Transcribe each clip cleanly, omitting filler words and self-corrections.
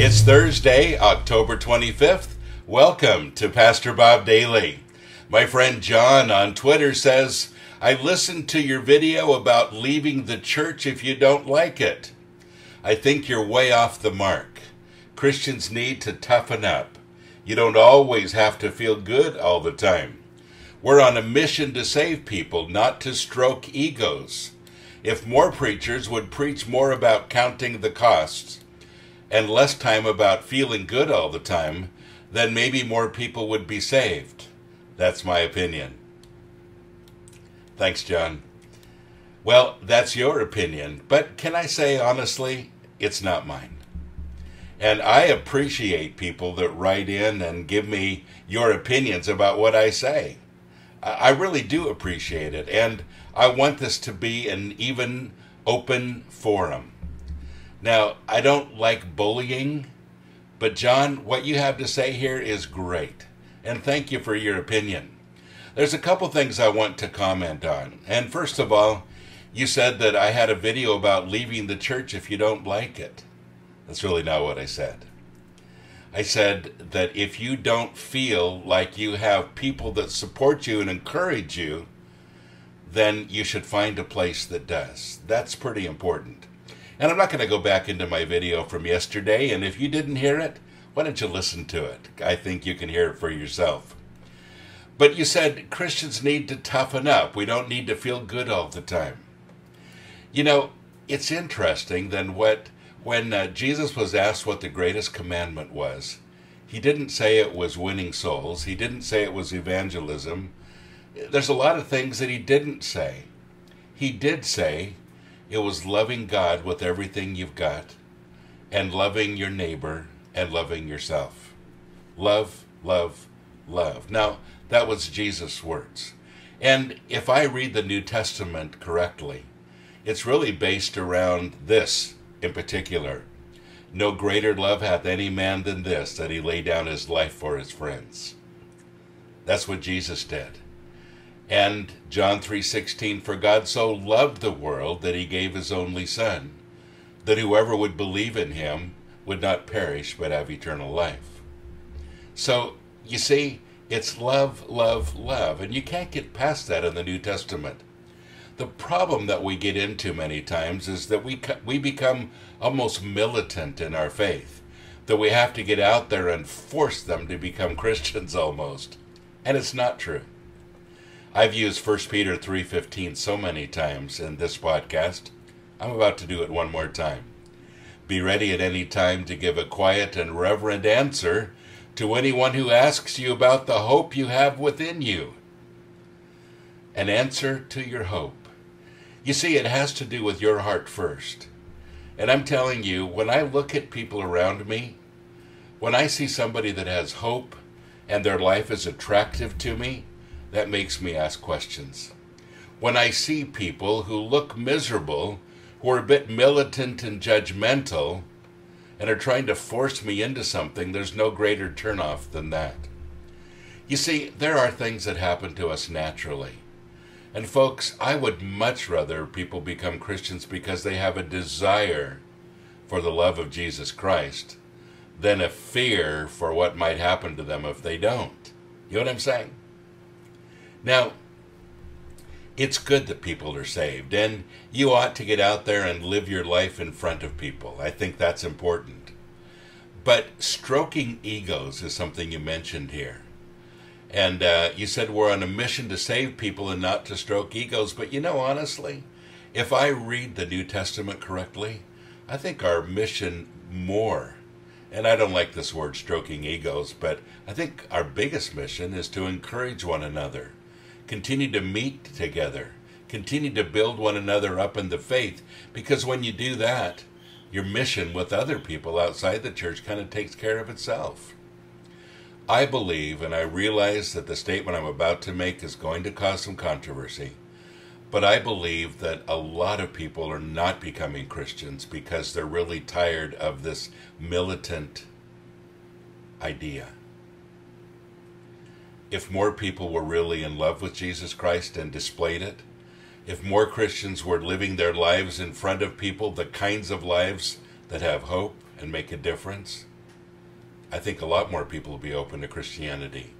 It's Thursday, October 25th. Welcome to Pastor Bob Daily. My friend John on Twitter says, I listened to your video about leaving the church if you don't like it. I think you're way off the mark. Christians need to toughen up. You don't always have to feel good all the time. We're on a mission to save people, not to stroke egos. If more preachers would preach more about counting the costs and less time about feeling good all the time, then maybe more people would be saved. That's my opinion. Thanks, John. Well, that's your opinion, but can I say honestly, it's not mine. And I appreciate people that write in and give me your opinions about what I say. I really do appreciate it, and I want this to be an even, open forum. Now, I don't like bullying, but John, what you have to say here is great, and thank you for your opinion. There's a couple things I want to comment on, and first of all, you said that I had a video about leaving the church if you don't like it. That's really not what I said. I said that if you don't feel like you have people that support you and encourage you, then you should find a place that does. That's pretty important. And I'm not going to go back into my video from yesterday, and if you didn't hear it, why don't you listen to it? I think you can hear it for yourself. But you said Christians need to toughen up. We don't need to feel good all the time. You know, it's interesting then when Jesus was asked what the greatest commandment was, he didn't say it was winning souls. He didn't say it was evangelism. There's a lot of things that he didn't say. He did say it was loving God with everything you've got and loving your neighbor and loving yourself. Love, love, love. Now, that was Jesus' words. And if I read the New Testament correctly, it's really based around this in particular. No greater love hath any man than this, that he lay down his life for his friends. That's what Jesus did. And John 3:16, for God so loved the world that he gave his only Son, that whoever would believe in him would not perish but have eternal life. So, you see, it's love, love, love, and you can't get past that in the New Testament. The problem that we get into many times is that we become almost militant in our faith, that we have to get out there and force them to become Christians almost. And it's not true. I've used 1 Peter 3:15 so many times in this podcast. I'm about to do it one more time. Be ready at any time to give a quiet and reverent answer to anyone who asks you about the hope you have within you. An answer to your hope. You see, it has to do with your heart first. And I'm telling you, when I look at people around me, when I see somebody that has hope and their life is attractive to me, that makes me ask questions. When I see people who look miserable, who are a bit militant and judgmental, and are trying to force me into something, there's no greater turnoff than that. You see, there are things that happen to us naturally. And folks, I would much rather people become Christians because they have a desire for the love of Jesus Christ than a fear for what might happen to them if they don't. You know what I'm saying? Now, it's good that people are saved, and you ought to get out there and live your life in front of people. I think that's important. But stroking egos is something you mentioned here. And you said we're on a mission to save people and not to stroke egos. But you know, honestly, if I read the New Testament correctly, I think our mission more, and I don't like this word stroking egos, but I think our biggest mission is to encourage one another. Continue to meet together. Continue to build one another up in the faith. Because when you do that, your mission with other people outside the church kind of takes care of itself. I believe, and I realize that the statement I'm about to make is going to cause some controversy, but I believe that a lot of people are not becoming Christians because they're really tired of this militant idea. If more people were really in love with Jesus Christ and displayed it, if more Christians were living their lives in front of people, the kinds of lives that have hope and make a difference, I think a lot more people will be open to Christianity.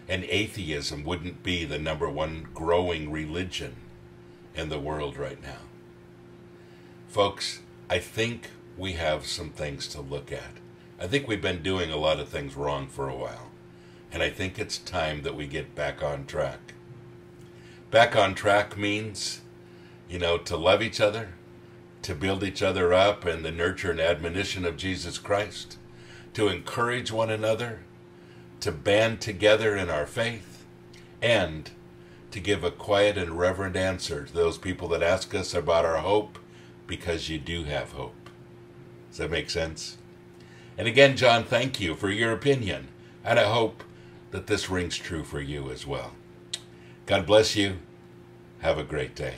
And atheism wouldn't be the number one growing religion in the world right now. Folks, I think we have some things to look at. I think we've been doing a lot of things wrong for a while. And I think it's time that we get back on track. Back on track means, to love each other, to build each other up in the nurture and admonition of Jesus Christ, to encourage one another, to band together in our faith, and to give a quiet and reverent answer to those people that ask us about our hope, because you do have hope. Does that make sense? And again, John, thank you for your opinion, and I hope that this rings true for you as well. God bless you. Have a great day.